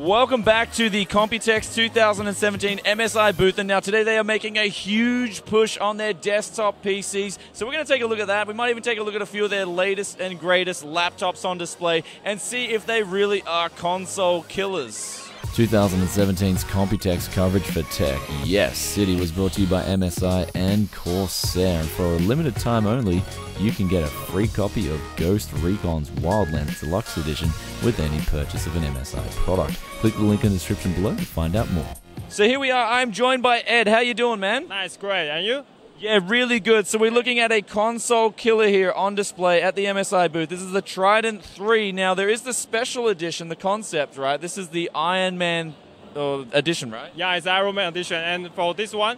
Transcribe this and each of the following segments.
Welcome back to the Computex 2017 MSI booth, and now today they are making a huge push on their desktop PCs. So we're going to take a look at that. We might even take a look at a few of their latest and greatest laptops on display and see if they really are console killers. 2017's Computex coverage for tech. Yes, City was brought to you by MSI and Corsair, and for a limited time only, you can get a free copy of Ghost Recon's Wildlands Deluxe Edition with any purchase of an MSI product. Click the link in the description below to find out more. So here we are. I'm joined by Ed. How you doing, man? Nice, great. And you? Yeah, really good. So we're looking at a console killer here on display at the MSI booth. This is the Trident 3. Now, there is the special edition, the concept, right? This is the Iron Man edition, right? Yeah, it's Iron Man edition. And for this one,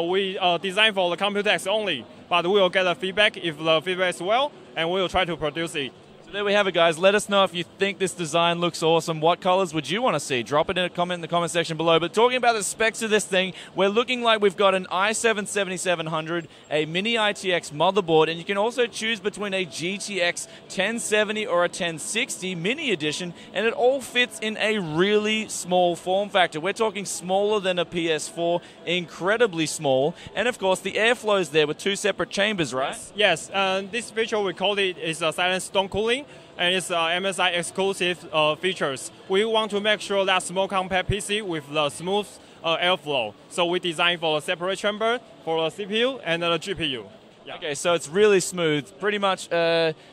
we designed for the Computex only. But we will get a feedback if the feedback is well, and we will try to produce it. There we have it, guys. Let us know if you think this design looks awesome. What colors would you want to see? Drop it in a comment in the comment section below. But talking about the specs of this thing, we're looking like we've got an i7-7700, a mini ITX motherboard, and you can also choose between a GTX 1070 or a 1060 mini edition, and it all fits in a really small form factor. We're talking smaller than a PS4, incredibly small, and of course the airflow is there with two separate chambers, right? Yes. This feature we call it is a silent stone cooling. And it's MSI exclusive features. We want to make sure that small compact PC with the smooth airflow. So we designed for a separate chamber for the CPU and the GPU. Yeah. Okay, so it's really smooth, pretty much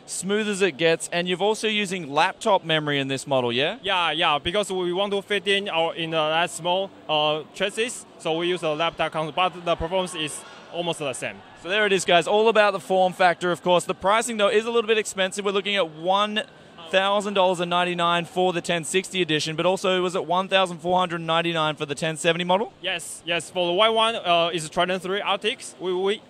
smooth as it gets, and you're also using laptop memory in this model, yeah? Yeah, because we want to fit in that small chassis, so we use a laptop console, but the performance is almost the same. So there it is, guys, all about the form factor, of course. The pricing, though, is a little bit expensive. We're looking at $1,000.99 for the 1060 edition, but also was it $1,499 for the 1070 model? Yes. For the white one, it's Trident 3 Arctic. We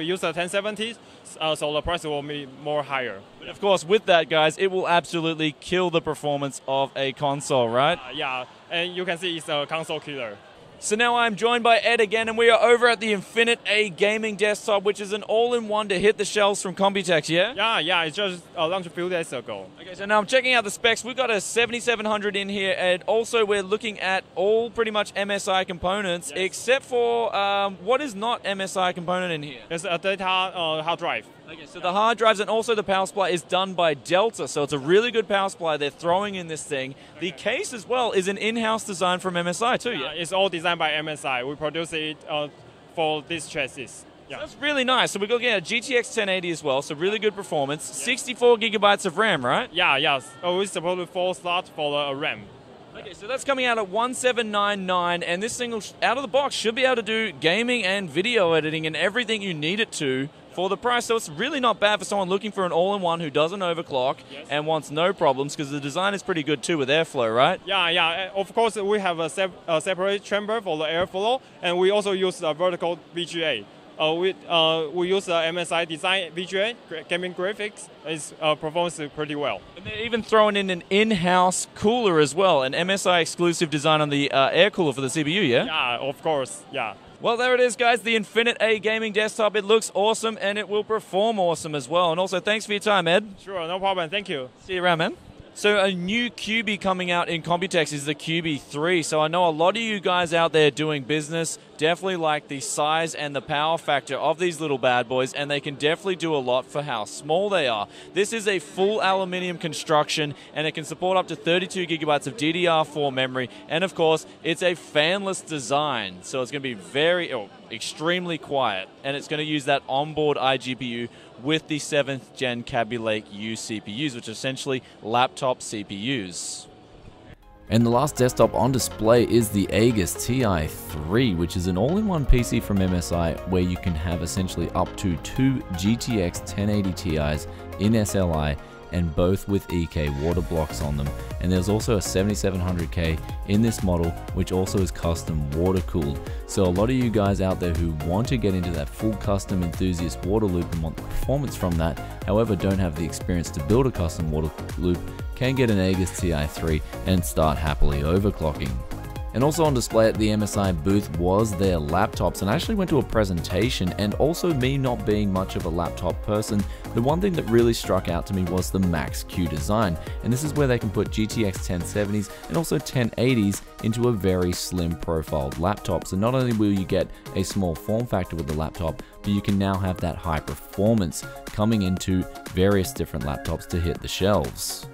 use the 1070, so the price will be more higher. But of course, with that, guys, it will absolutely kill the performance of a console, right? Yeah, and you can see it's a console killer. So now I'm joined by Ed again, and we are over at the Infinite A gaming desktop, which is an all-in-one to hit the shelves from Computex, yeah? Yeah, it's just launched a few days ago. Okay, so now I'm checking out the specs. We've got a 7700 in here, and also we're looking at all pretty much MSI components, yes, except for what is not MSI component in here? It's a data hard drive. Okay, so the hard drives and also the power supply is done by Delta, so it's a really good power supply they're throwing in this thing. The case as well is an in-house design from MSI too, yeah? It's all designed by MSI. We produce it for this chassis. Yeah. So that's really nice. So we're looking at a GTX 1080 as well, so really good performance. 64 gigabytes of RAM, right? Yeah. We support 4 slots for the RAM. Okay, so that's coming out at $1,799, and this thing, out of the box, should be able to do gaming and video editing and everything you need it to for the price. So it's really not bad for someone looking for an all-in-one who doesn't overclock, yes, and wants no problems, because the design is pretty good too with airflow, right? Yeah. Of course, we have a separate chamber for the airflow, and we also use a vertical VGA. We use MSI design VGA, gaming graphics. Its performs pretty well. And they're even throwing in an in-house cooler as well, an MSI exclusive design on the air cooler for the CPU, yeah? Yeah, of course, yeah. Well, there it is, guys, the Infinite A gaming desktop. It looks awesome, and it will perform awesome as well. And also, thanks for your time, Ed. Sure, no problem. Thank you. See you around, man. So a new QB coming out in Computex is the QB3. So I know a lot of you guys out there doing business definitely like the size and the power factor of these little bad boys, and they can definitely do a lot for how small they are. This is a full aluminium construction, and it can support up to 32 gigabytes of DDR4 memory, and of course, it's a fanless design, so it's going to be extremely quiet, and it's going to use that onboard iGPU with the 7th gen Kaby Lake U CPUs, which are essentially laptop CPUs. And the last desktop on display is the Aegis Ti 3, which is an all-in-one PC from MSI where you can have essentially up to 2 GTX 1080 Ti's in SLI, and both with EK water blocks on them. And there's also a 7700K in this model, which also is custom water cooled. So a lot of you guys out there who want to get into that full custom enthusiast water loop and want the performance from that, however don't have the experience to build a custom water loop, can get an Aegis Ti 3 and start happily overclocking. And also on display at the MSI booth was their laptops, and I actually went to a presentation, and also me not being much of a laptop person, the one thing that really struck out to me was the Max Q design, and this is where they can put GTX 1070s and also 1080s into a very slim profiled laptop. So not only will you get a small form factor with the laptop, but you can now have that high performance coming into various different laptops to hit the shelves.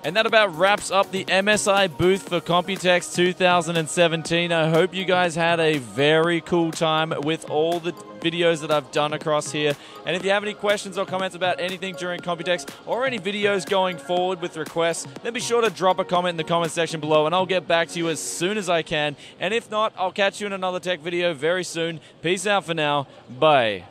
And that about wraps up the MSI booth for Computex 2017. I hope you guys had a very cool time with all the videos that I've done across here. And if you have any questions or comments about anything during Computex or any videos going forward with requests, then be sure to drop a comment in the comment section below and I'll get back to you as soon as I can. And if not, I'll catch you in another tech video very soon. Peace out for now. Bye.